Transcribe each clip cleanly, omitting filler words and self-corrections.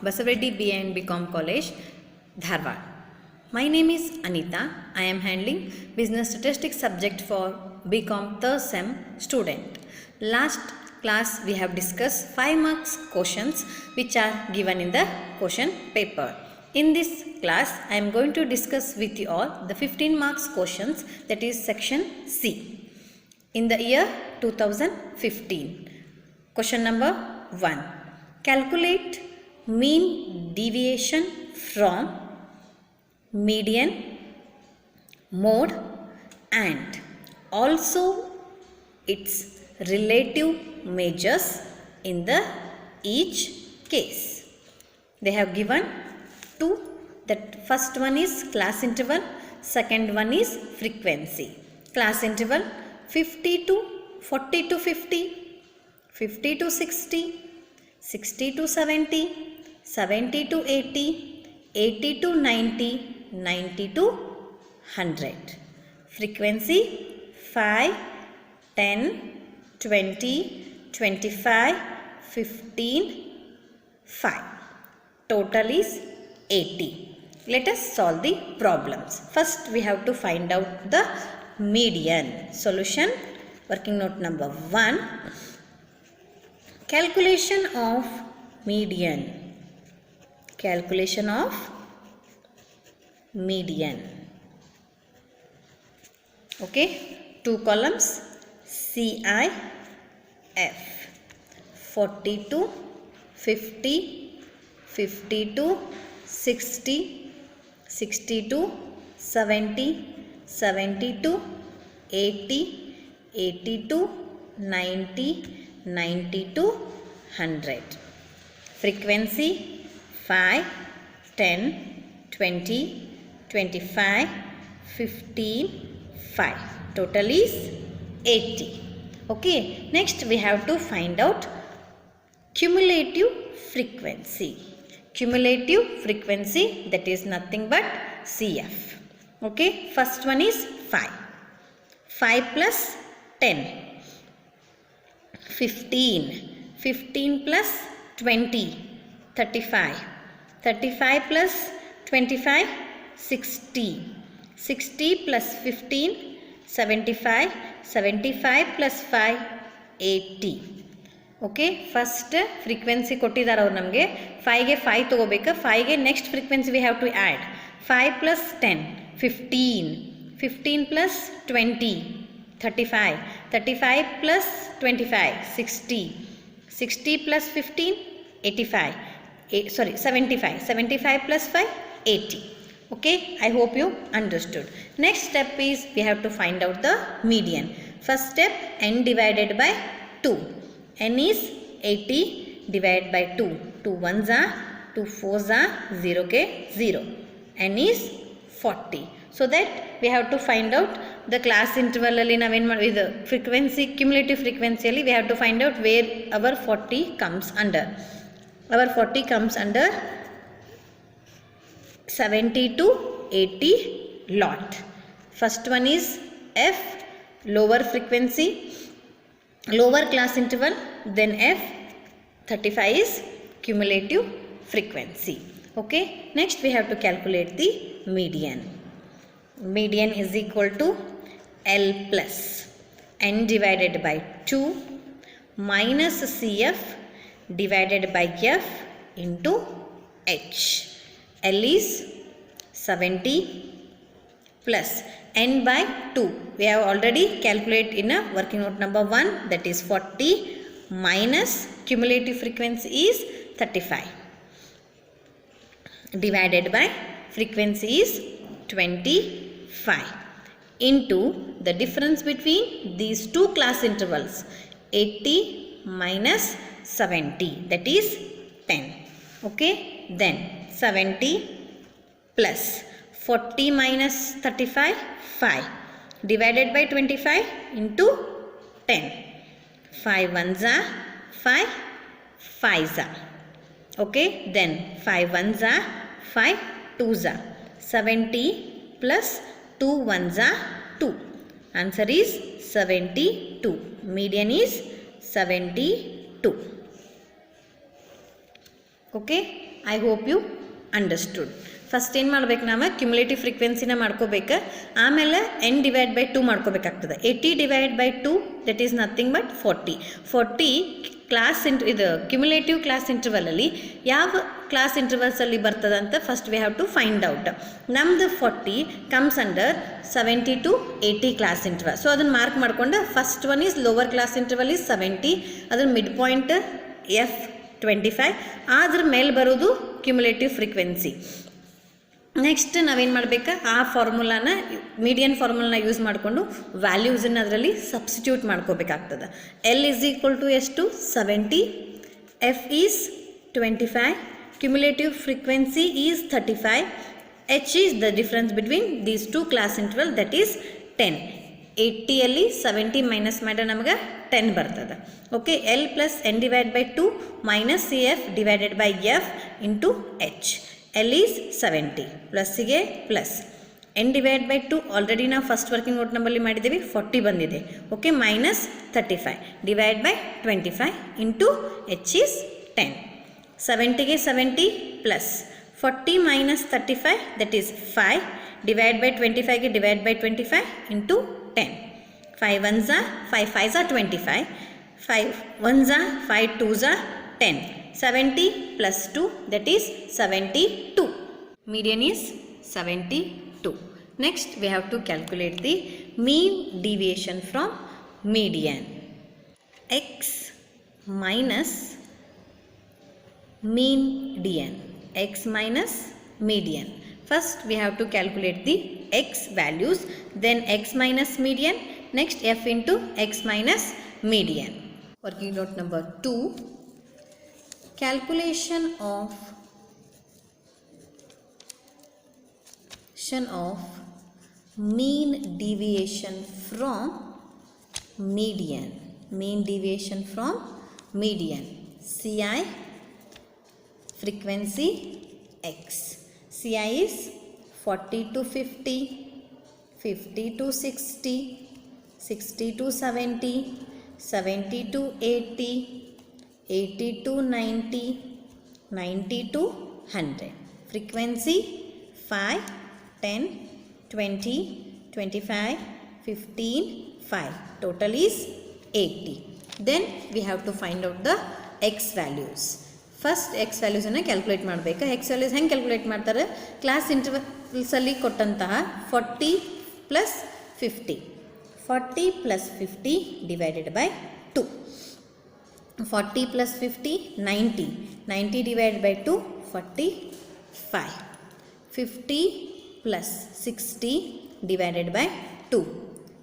Basaveddi BA and BCom College, Dharwad. My name is Anita. I am handling Business Statistics subject for BCom third sem student. Last class we have discussed 5 marks questions which are given in the question paper. In this class I am going to discuss with you all the 15 marks questions, that is section C in the year 2015. Question number 1. Calculate mean deviation from median, mode and also its relative measures in the each case. They have given two. That first one is class interval, second one is frequency. Class interval 50 to 40 to 50, 50 to 60, 60 to 70, 70 to 80, 80 to 90, 90 to 100. Frequency 5, 10, 20, 25, 15, 5. Total is 80. Let us solve the problems. First we have to find out the median. Solution, working note number 1. Calculation of median. Calculation of median. Okay, 2 columns CIF 42, 50, 52, 60, 62, 70, 72, 80, 82, 90, 92, 100. Frequency 5, 10, 20, 25, 15, 5. Total is 80. Okay, next we have to find out cumulative frequency. Cumulative frequency, that is nothing but CF. Okay, first one is 5. 5 plus 10, 15. 15 plus 20, 35. 35 plus 25, 60. 60 plus 15, 75. 75 plus 5, 80. Okay, first frequency ಕೊಟ್ಟಿದ್ದಾರೆ ಅವ್ರು ನಮಗೆ. 5ಗೆ 5 ತೊಗೋಬೇಕು. 5ಗೆ next frequency we have to add. 5 plus 10, 15. 15 plus 20, 35. 35 plus 25, 60. 60 plus 15, 85. 75. 75 plus 5, 80. Okay, I hope you understood. Next step is we have to find out the median. First step, n divided by 2. n is 80 divided by 2. 2 ones are, 2 fours are, 0 k 0. n is 40. So that we have to find out the class interval alli with the frequency, cumulative frequency alli we have to find out where our 40 comes under. Our 40 comes under 70 to 80 lot. First one is F, lower frequency, lower class interval, then F. 35 is cumulative frequency. Okay, next we have to calculate the median. Median is equal to L plus n divided by 2 minus CF divided by F into H. L is 70 plus n by 2. We have already calculated in a working note number 1, that is 40 minus cumulative frequency is 35 divided by frequency is 25 into the difference between these two class intervals, 80 minus 70, that is 10. Okay, then 70 plus 40 minus 35, 5 divided by 25 into 10. 5 ones are 5, 5s are. Okay, then 5 ones are 5, 2s are. 70 plus 2 ones are 2. Answer is 72. Median is 72. Okay. I hope you understood. First ಏನು ಮಾಡ್ಬೇಕು, ನಾವು cumulative ಫ್ರೀಕ್ವೆನ್ಸಿನ ಮಾಡ್ಕೋಬೇಕು, ಆಮೇಲೆ n divide by 2 ಮಾಡ್ಕೋಬೇಕಾಗ್ತದೆ. 80 divide by 2 that is nothing but 40 class ಇದು cumulative class ಇಂಟರ್ವಲಲ್ಲಿ ಯಾವ ಕ್ಲಾಸ್ ಇಂಟರ್ವಲ್ಸಲ್ಲಿ ಬರ್ತದೆ ಅಂತ first we have to find out. ನಮ್ಮದು 40 comes under 70 to 80 class interval. So ಅದನ್ನು ಮಾರ್ಕ್ ಮಾಡಿಕೊಂಡು first one is lower class interval is 70, ಅದ್ರ ಮಿಡ್ ಪಾಯಿಂಟ್ F25, ಅದ್ರ ಮೇಲೆ ಬರೋದು ಕ್ಯುಮುಲೇಟಿವ್ ಫ್ರೀಕ್ವೆನ್ಸಿ. ನೆಕ್ಸ್ಟ್ ನಾವೇನು ಮಾಡಬೇಕು, ಆ ಫಾರ್ಮುಲಾನ ಮೀಡಿಯನ್ ಫಾರ್ಮುಲಾನ ಯೂಸ್ ಮಾಡಿಕೊಂಡು ವ್ಯಾಲ್ಯೂಸನ್ನು ಅದರಲ್ಲಿ ಸಬ್ಸ್ಟಿಟ್ಯೂಟ್ ಮಾಡ್ಕೋಬೇಕಾಗ್ತದೆ. L ಈಸ್ ಈಕ್ವಲ್ ಟು ಎಷ್ಟು 70, F is 25, cumulative frequency is 35, H is the difference between these two class interval that is 10. 80ಯಲ್ಲಿ 70 ಮೈನಸ್ ಮಾಡಿದ್ರೆ ನಮಗೆ 10 ಬರ್ತದೆ. Okay, L plus n divide by 2 minus CF divided by F into H. L is 70 ಪ್ಲಸ್ಸಿಗೆ plus n divide by 2 already ನಾವು first working note ನಂಬರ್ಲಿ ಮಾಡಿದ್ದೀವಿ, 40 ಬಂದಿದೆ. Okay, minus 35 divide by 25 into H is 10. 70ಗೆ 70 plus 40 minus 35 that is 5 divide by 25ಗೆ divide by 25 into 10. 5 1s are 5 5s are 25, 5 1s are 5 2s are 10. 70 plus 2 that is 72. Median is 72. Next we have to calculate the mean deviation from median. X minus median. X minus median. First we have to calculate the x values, then x minus median, next f into x minus median. Working note number 2. Calculation of mean deviation from median. Mean deviation from median. Ci frequency x. Ci is 40 to 50, 50 to 60, 60 to 70, 70 to 80, 80 to 90, 90 to 100. Frequency 5, 10, 20, 25, 15, 5. Total is 80. Then we have to find out the x values. First x ವ್ಯಾಲ್ಯೂಸನ್ನು calculate ಮಾಡಬೇಕು. X values ಹೆಂಗೆ calculate ಮಾಡ್ತಾರೆ, class ಇಂಟರ್ವಲ್ಸಲ್ಲಿ ಕೊಟ್ಟಂತಹ 40 plus 50, 40 plus 50 divided by 2, 40 plus 50 90, 90 divide by 2 45, 50 plus 60 divided by 2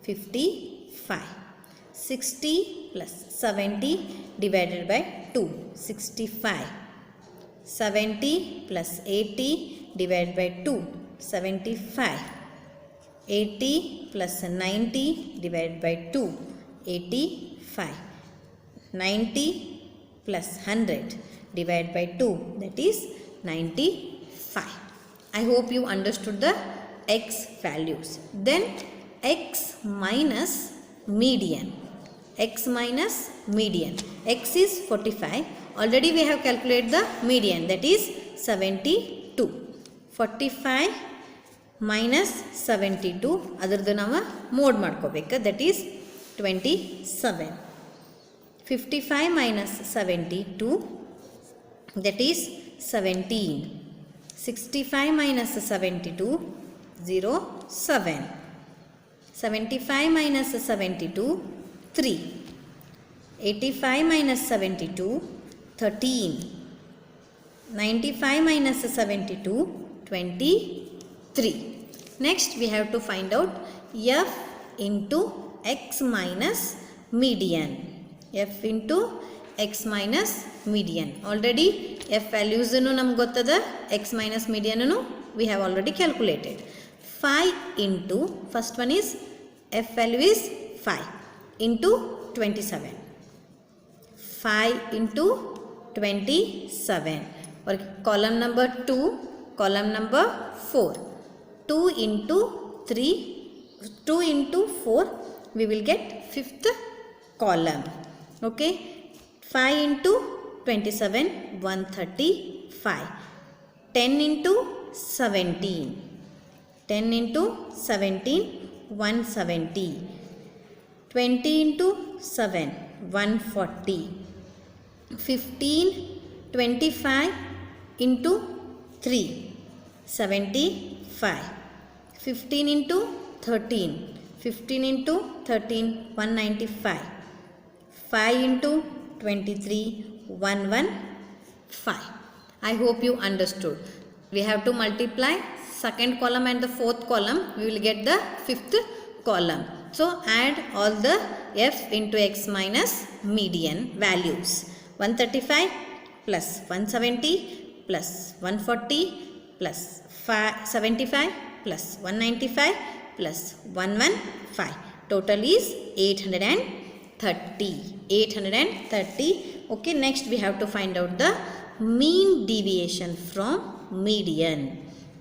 55, 60 plus 70 divided by 2 65, 70 plus 80 divided by 2 75, 80 plus 90 divided by 2 85, 90 plus 100 divided by 2 that is 95. I hope you understood the x values. Then x minus median. X minus median. X is 45. Already we have calculated the median, that is 72. 45 minus 72 ಅದ್ರದ್ದು ನಾವು mode ಮಾಡ್ಕೋಬೇಕು, that is 27. 55 minus 72 that is 17. 65 minus 72 07. 75 minus 72 3, 85 minus 72 13, 95 minus 72 23. Next we have to find out f into x minus median. F into x minus median. Already f values ನಮಗೆ ಗೊತ್ತದ, x minus median we have already calculated. 5 into, first one is f value is 5 into 27, 5 into 27, or column number 2, column number 4, 2 into 3, 2 into 4 we will get fifth column. Okay, 5 into 27 135, 10 into 17. 10 into 17, 170. 20 into 7, 140. 15, 25 into 3, 75. 15 into 13, 15 into 13, 195. 5 into 23, 115. I hope you understood. We have to multiply second column and the fourth column. We will get the fifth column. So add all the f into x minus median values. 135 plus 170 plus 140 plus 75 plus 195 plus 115. Total is 830. 830. Okay, next we have to find out the mean deviation from median.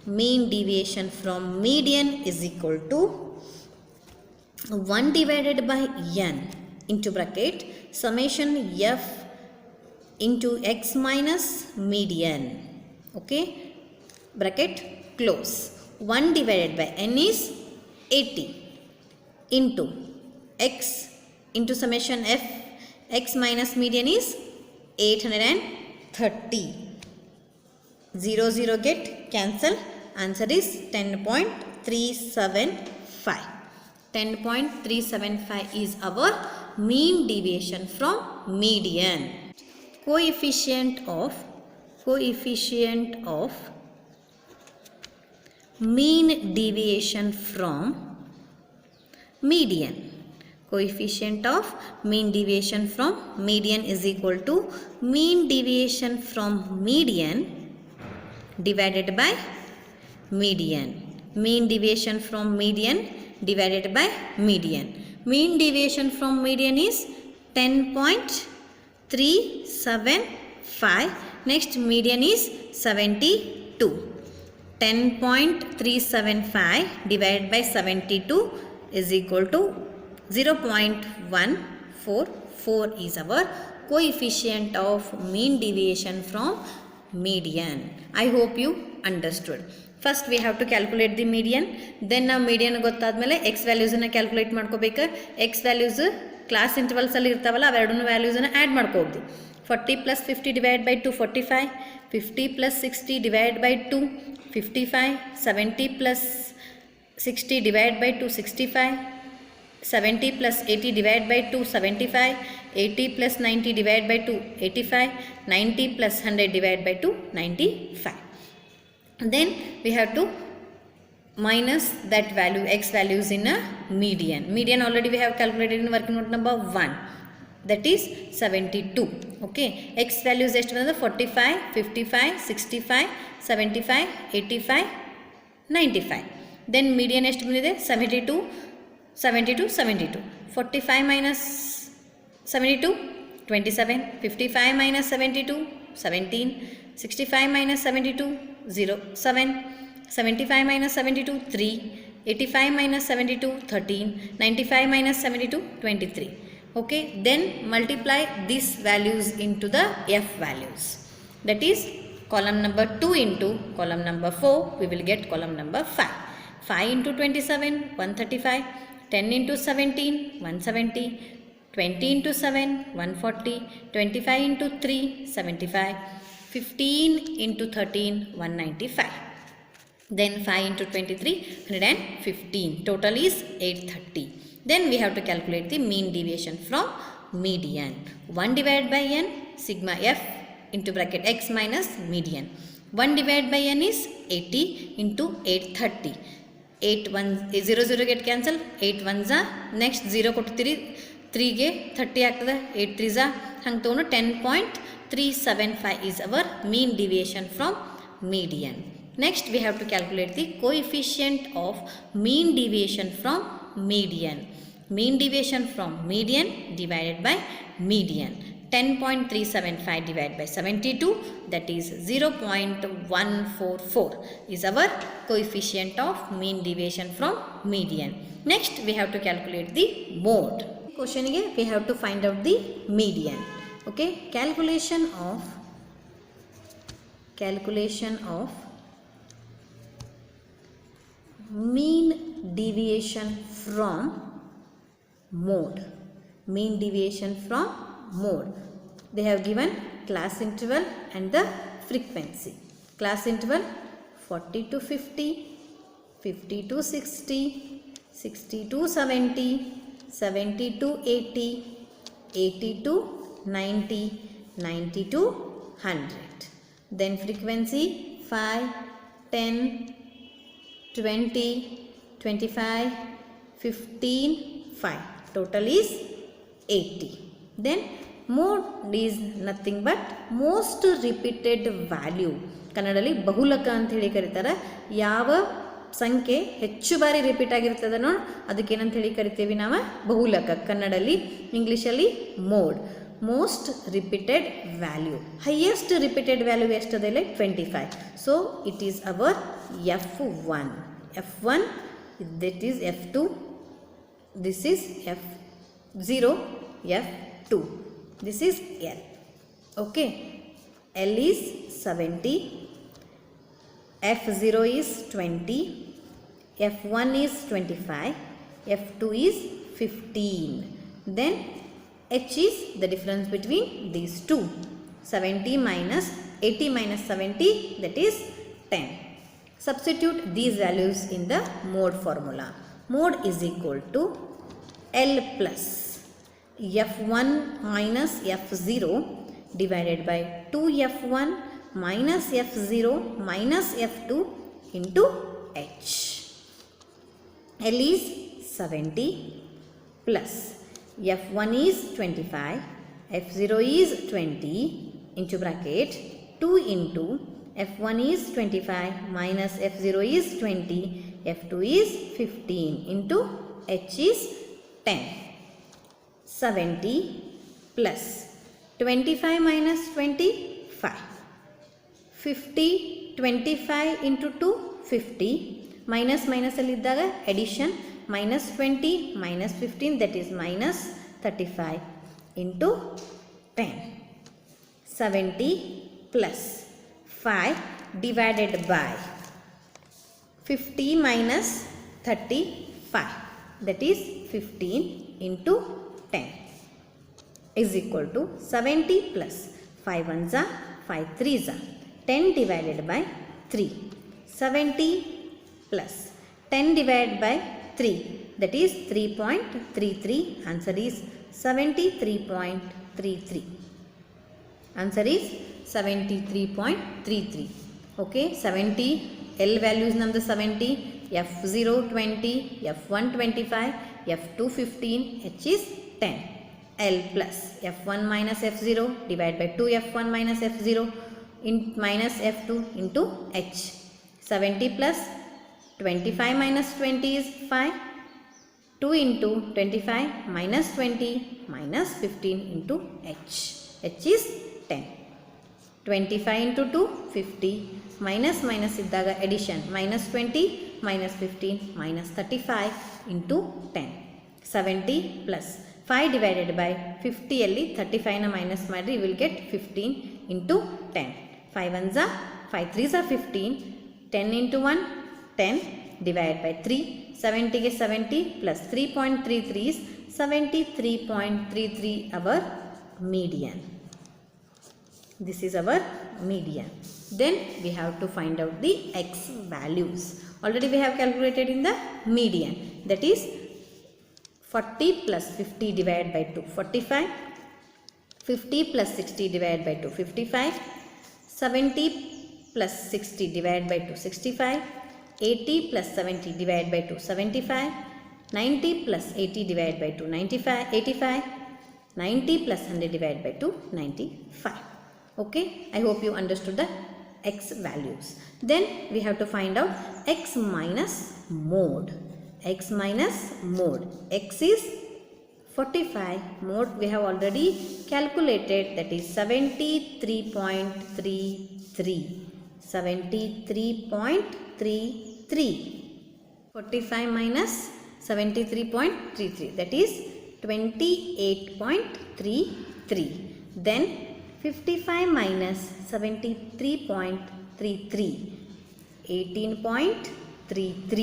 Mean deviation from median is equal to 1 divided by n into bracket summation f into x minus median. Okay, bracket close. 1 divided by n is 80 into x into summation f x minus median is 830. 0 0 get cancel. Answer is 10.375. 10.375 is our mean deviation from median. Coefficient of mean deviation from median. Coefficient of mean deviation from median is equal to mean deviation from median divided by median. Mean deviation from median divided by median. Mean deviation from median is 10.375. Next median is 72. 10.375 divided by 72 is equal to 0.144 is our coefficient of mean deviation from median. I hope you understood. First we have to calculate the median. Then ನಾವು median ಗೊತ್ತಾದ್ಮೇಲೆ x values ಅನ್ನು calculate ಮಾಡ್ಕೋಬೇಕು. x values class intervals ಅಲ್ಲಿ ಇರ್ತಾವಲ್ಲ ಅವೆರಡನ್ನು values ಅನ್ನು add ಮಾಡ್ಕೋಬಹುದು. 40 plus 50 divided by 2 45. 50 plus 60 divided by 2 55. 70 plus 60 divided by 2 65. 70 plus 80 divided by 2 75. 80 plus 90 divided by 2 85. 90 plus 100 divided by 2 95. Then we have to minus that value x values in a median. Median already we have calculated in working note number 1, that is 72. Okay, x values ಎಷ್ಟು ಬಂದಿದೆ 45 55 65 75 85 95. Then median ಎಷ್ಟು ಬಂದಿದೆ 72 72 72. 45 minus 72 27. 55 minus 72 17. 65 minus 72 0 7. 75 minus 72 3. 85 minus 72 13. 95 minus 72 23. Okay, then multiply these values into the f values, that is column number 2 into column number 4 we will get column number 5. 5 into 27 135. 10 into 17 170. 20 into 7 140. 25 into 3 75. 15 into 13 195. Then 5 into 23 115. Total is 830. Then we have to calculate the mean deviation from median. 1 divided by n sigma f into bracket x minus median. 1 divided by n is 80 into 830. 8 1 0 0 get cancel. 8 1s are next 0 ಕೊಡ್ತೀರಿ 3 ಗೆ 30 ಆಗ್ತದೆ. 8 3s are ಹಂಗೆ ತಗೊಂಡು 10.375 is our mean deviation from median. Next we have to calculate the coefficient of mean deviation from median. Mean deviation from median divided by median. 10.375 divided by 72, that is 0.144 is our coefficient of mean deviation from median. Next we have to calculate the mode. Question again we have to find out the median. Okay, calculation of calculation of mean deviation from mode. Mean deviation from mode. They have given class interval and the frequency. Class interval 40 to 50, 50 to 60, 60 to 70, 70 to 80, 80 to 90, 90 to 100. Then frequency 5, 10, 20, 25, 15, 5. Total is 80. Then mode is nothing but most repeated value. ಕನ್ನಡದಲ್ಲಿ ಬಹುಲಕ ಅಂತ ಹೇಳಿ ಕರೀತಾರೆ. ಯಾವ ಸಂಖ್ಯೆ ಹೆಚ್ಚು ಬಾರಿ repeat ಆಗಿರ್ತದನೋ ಅದಕ್ಕೇನಂತ ಹೇಳಿ ಕರಿತೀವಿ ನಾವು ಬಹುಲಕ ಕನ್ನಡದಲ್ಲಿ. ಇಂಗ್ಲೀಷಲ್ಲಿ mode. Most repeated value. Highest repeated value ಎಷ್ಟದೆ ಇಲ್ಲಿ 25. So it is our F1. F1, that is F2, this is F0, F2, this is L. Okay, L is 70, F0 is 20, F1 is 25, F2 is 15. Then H is the difference between these two. 70 minus 80 minus 70, that is 10. Substitute these values in the mode formula. Mode is equal to L plus F1 minus F0 divided by 2F1 minus F0 minus F2 into H. L is 70 plus F1 is 25, F0 is 20 into bracket 2 into F1 is 25 minus F0 is 20, F2 is 15 into H is 10. 70 plus 25 minus 20, 5. 50, 25 into 2, 50. Minus minus aliddaga addition, minus 20 minus 15, that is minus 35 into 10. 70 plus 5 divided by 50 minus 35, that is 15 into 10 is equal to 70 plus 5 ones are 5 threes are 10 divided by 3. 70 plus 10 divided by 3, that is 3.33. Answer is 73.33. Answer is 73.33. Okay, 70 L values number 70, F0 20, F1 25, F2 15, H is 10. L plus F1 minus F0 divided by 2F1 minus F0 in minus F2 into H. 70 plus 25 minus 20 is 5. 2 into 25 minus 20 minus 15 into H. H is 10. 25 into 2, 50, minus minus iddaga addition, minus 20 minus 15 minus 35 into 10. 70 plus 5 divided by 50 alli 35 na minus madri, you will get 15 into 10. 5 ones are 5 threes are 15, 10 into 1 10 divided by 3, 70 is 70 plus 3.33 is 73.33 our median. This is our median. Then we have to find out the x values. Already we have calculated in the median, that is 40 plus 50 divided by 2, 45, 50 plus 60 divided by 2, 55, 70 plus 60 divided by 2, 65, 80 plus 70 divided by 2, 75, 90 plus 80 divided by 2, 95, 85, 90 plus 100 divided by 2, 95. Okay, I hope you understood the x values. Then we have to find out x minus mode. X minus mode. X is 45, mode we have already calculated, that is 73.33. 73.33. 45 minus 73.33, that is 28.33. Then 55 minus 73.33, 18.33.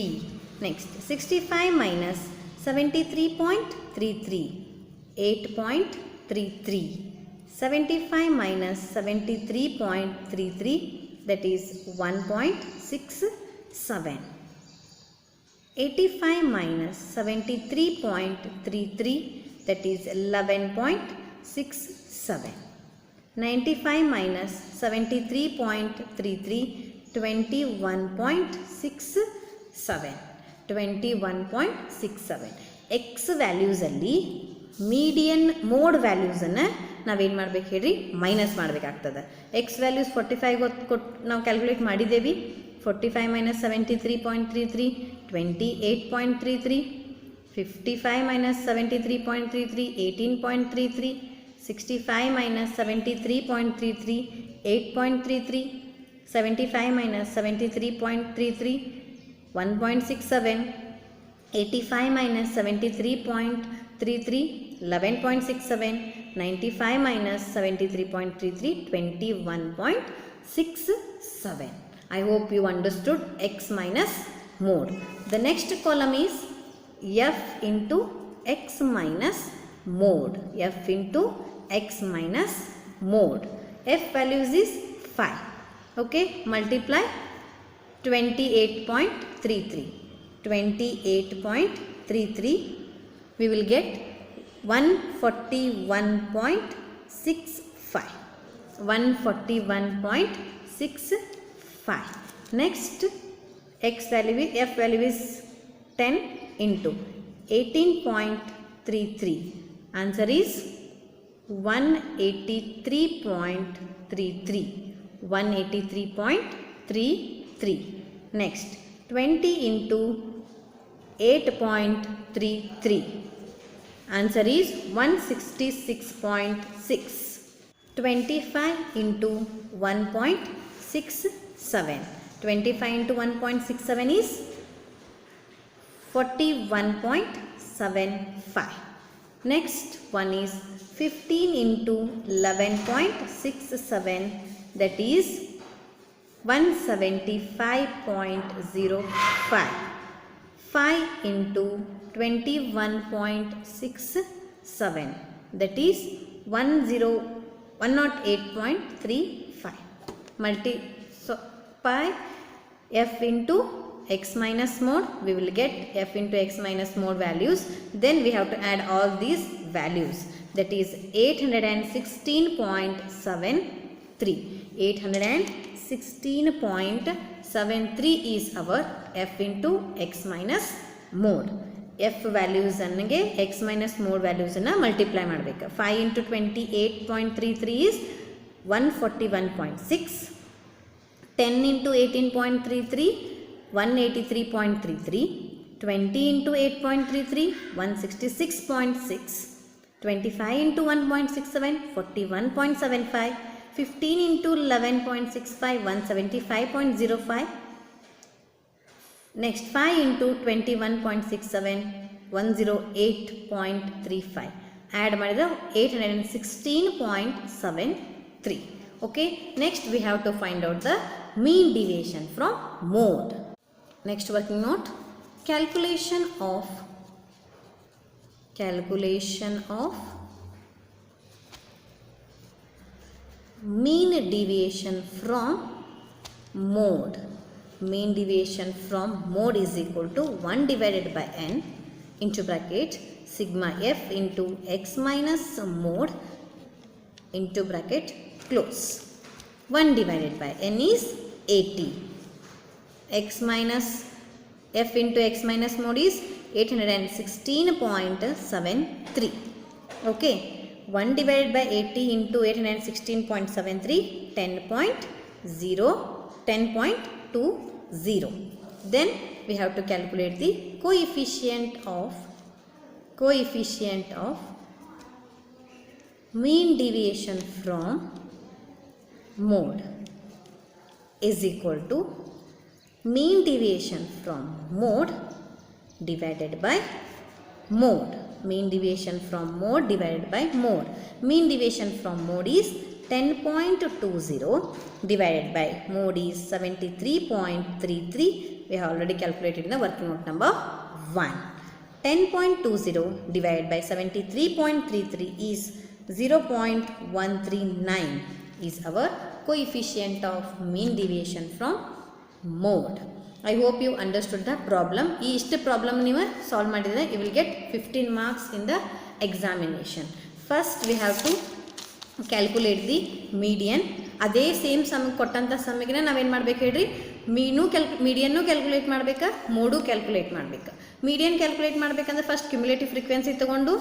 Next, 65 minus 73.33, 8.33. 75 minus 73.33, that is 1.67. 85 minus 73.33, that is 11.67. 95 minus 73.33, 21.67. 21.67. X values ಅಲ್ಲಿ median mode ವ್ಯಾಲ್ಯೂಸನ್ನು ನಾವೇನು ಮಾಡ್ಬೇಕು ಹೇಳ್ರಿ, minus ಮಾಡಬೇಕಾಗ್ತದೆ. X values 45 ಕೊಟ್ಟು ನಾವು calculate ಮಾಡಿದ್ದೇವೆ. 45 minus 73.33, 28.33. 55 minus 73.33, 18.33. 65 minus 73.33, 8.33. 75 minus 73.33, 1.67. 85 minus 73.33, 11.67. 95 minus 73.33, 21.67. I hope you understood x minus mode. The next column is f into x minus mode. F into x minus mode. F values is 5. Okay, multiply 28.33. 28.33, we will get 141.65. 141.65. Next, x value is, f value is 10 into 18.33. Answer is 183.33. 183.33. Next, 20 into 8.33. Answer is 166.6. 25 into 1.67. 25 into 1.67 is 41.75. Next one is 15 into 11.67, that is 175.05. 5 into 21.67, that is 108.35. Multiply f into x minus mode, we will get f into x minus mode values. Then we have to add all these values, that is 816.73. 816.73 is our f into x minus mode. f values ಅನ್ನಗೆ x minus mode values ಅನ್ನು multiply ಮಾಡಬೇಕು. 5 into 28.33 is 141.6. 10 into 18.33, 183.33. 20 into 8.33, 166.6. 25 into 1.67, 41.75. 15 into 11.65, 175.05. Next, 5 into 21.67, 108.35. Add ಮಾಡಿದ್ರೆ 816.73. Okay, next we have to find out the mean deviation from mode. Next working note, calculation of mean deviation from mode. Mean deviation from mode is equal to 1 divided by n into bracket sigma f into x minus mode into bracket close. 1 divided by n is 80. X minus f into x minus mode is 816.73. Okay, 1 divided by 80 into 816.73, 10.20. Then we have to calculate the coefficient of mean deviation from mode is equal to mean deviation from mode divided by mode. Mean deviation from mode divided by mode. Mean deviation from mode is 10.20 divided by mode is 73.33. We have already calculated in the working note number 1. 10.20 divided by 73.33 is 0.139 is our coefficient of mean deviation from mode. I hope you understood the problem. This problem you solve madidre, you will get 15 marks in the examination. First we have to calculate the median. ಅದೇ same sum ಕೊಟ್ಟಂಥ ಸಮ್ಮಿಗೆ ನಾವೇನು ಮಾಡ್ಬೇಕು ಹೇಳ್ರಿ, ಮೀಡಿಯನ್ನು calculate ಮಾಡಬೇಕಾ, mode calculate ಮಾಡಬೇಕಾ. Median calculate ಮಾಡಬೇಕಂದ್ರೆ ಫಸ್ಟ್ ಕ್ಯುಮುಲೇಟಿವ್ ಫ್ರೀಕ್ವೆನ್ಸಿ ತೊಗೊಂಡು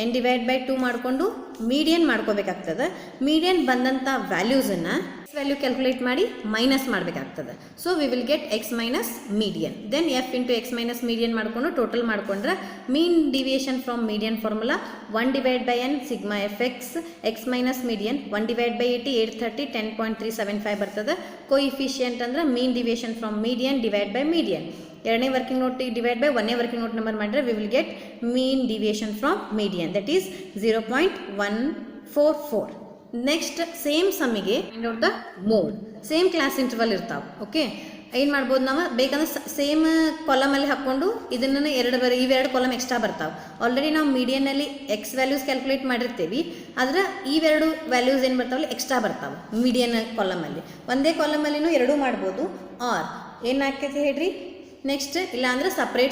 n ಡಿವೈಡ್ ಬೈ 2 ಮಾಡಿಕೊಂಡು ಮೀಡಿಯನ್ ಮಾಡ್ಕೋಬೇಕಾಗ್ತದೆ. ಮೀಡಿಯನ್ ಬಂದಂಥ ವ್ಯಾಲ್ಯೂಸನ್ನು ವ್ಯಾಲ್ಯೂ ಕ್ಯಾಲ್ಕುಲೇಟ್ ಮಾಡಿ ಮೈನಸ್ ಮಾಡಬೇಕಾಗ್ತದೆ. So we will get x minus median, then F into x minus median ಮಾಡಿಕೊಂಡು ಟೋಟಲ್ ಮಾಡಿಕೊಂಡ್ರೆ mean deviation from median formula 1 divide by n sigma F x minus median 1 divide by 80 830 10.375 ಬರ್ತದೆ. Coefficient ಅಂದ್ರೆ mean deviation from median divide by median. ಎರಡನೇ working note divide by ಒಂದನೇ working note number ಮಾಡಿದ್ರೆ we will get mean deviation from median, that is 0.144. Next same ಸಮ್ಮಿಗೆ find out the mode. Same class interval ಇರ್ತಾವೆ. Okay, ಏನು ಮಾಡ್ಬೋದು ನಾವು ಬೇಕಂದ್ರೆ same ಕಾಲಮಲ್ಲಿ ಹಾಕ್ಕೊಂಡು ಇದನ್ನು ಇವೆರಡು ಕಾಲಮ್ ಎಕ್ಸ್ಟ್ರಾ ಬರ್ತಾವೆ. ಆಲ್ರೆಡಿ ನಾವು ಮೀಡಿಯನ್ನಲ್ಲಿ ಎಕ್ಸ್ ವ್ಯಾಲ್ಯೂಸ್ ಕ್ಯಾಲ್ಕುಲೇಟ್ ಮಾಡಿರ್ತೀವಿ, ಆದರೆ ಇವೆರಡು ವ್ಯಾಲ್ಯೂಸ್ ಏನು ಬರ್ತಾವಲ್ಲ ಎಕ್ಸ್ಟ್ರಾ ಬರ್ತಾವೆ ಮೀಡಿಯನ್ ಕಾಲಮಲ್ಲಿ. ಒಂದೇ ಕಾಲಮಲ್ಲಿನೂ ಎರಡೂ ಮಾಡ್ಬೋದು. ಆರ್ ಏನು ಹಾಕೈತಿ ಹೇಳ್ರಿ, ನೆಕ್ಸ್ಟ್ ಇಲ್ಲಾಂದರೆ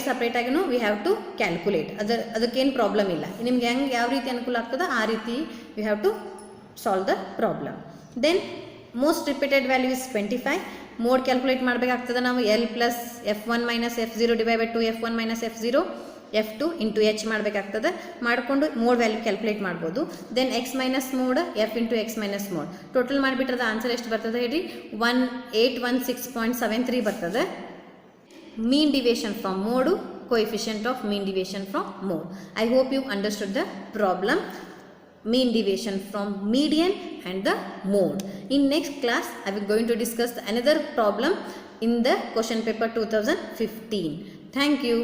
ಸಪ್ರೇಟಾಗಿನೂ ವಿ ಹ್ಯಾವ್ ಟು ಕ್ಯಾಲ್ಕುಲೇಟ್. ಅದಕ್ಕೇನು ಪ್ರಾಬ್ಲಮ್ ಇಲ್ಲ. ನಿಮ್ಗೆ ಹೆಂಗೆ ಯಾವ ರೀತಿ ಅನುಕೂಲ ಆಗ್ತದೆ ಆ ರೀತಿ we have to solve the problem. Then most repeated value is 25. Mode calculate ಮಾಡಬೇಕಾಗ್ತದೆ ನಾವು L plus F1 minus F0 divided by 2 F1 minus F0 F2 into H ಮಾಡಬೇಕಾಗ್ತದೆ. ಮಾಡಿಕೊಂಡು ಮೋಡ್ ವ್ಯಾಲ್ಯೂ ಕ್ಯಾಲ್ಕುಲೇಟ್ ಮಾಡ್ಬೋದು. Then x minus mode f into x minus mode total ಮಾಡಿಬಿಟ್ರದ answer ಎಷ್ಟು ಬರ್ತದೆ ಹೇಳಿ, 1816.73 ಬರ್ತದೆ. Mean deviation from mode, coefficient of mean deviation from mode. I hope you understood the problem. Mean deviation from median and the mode. In next class I will going to discuss another problem in the question paper 2015. Thank you.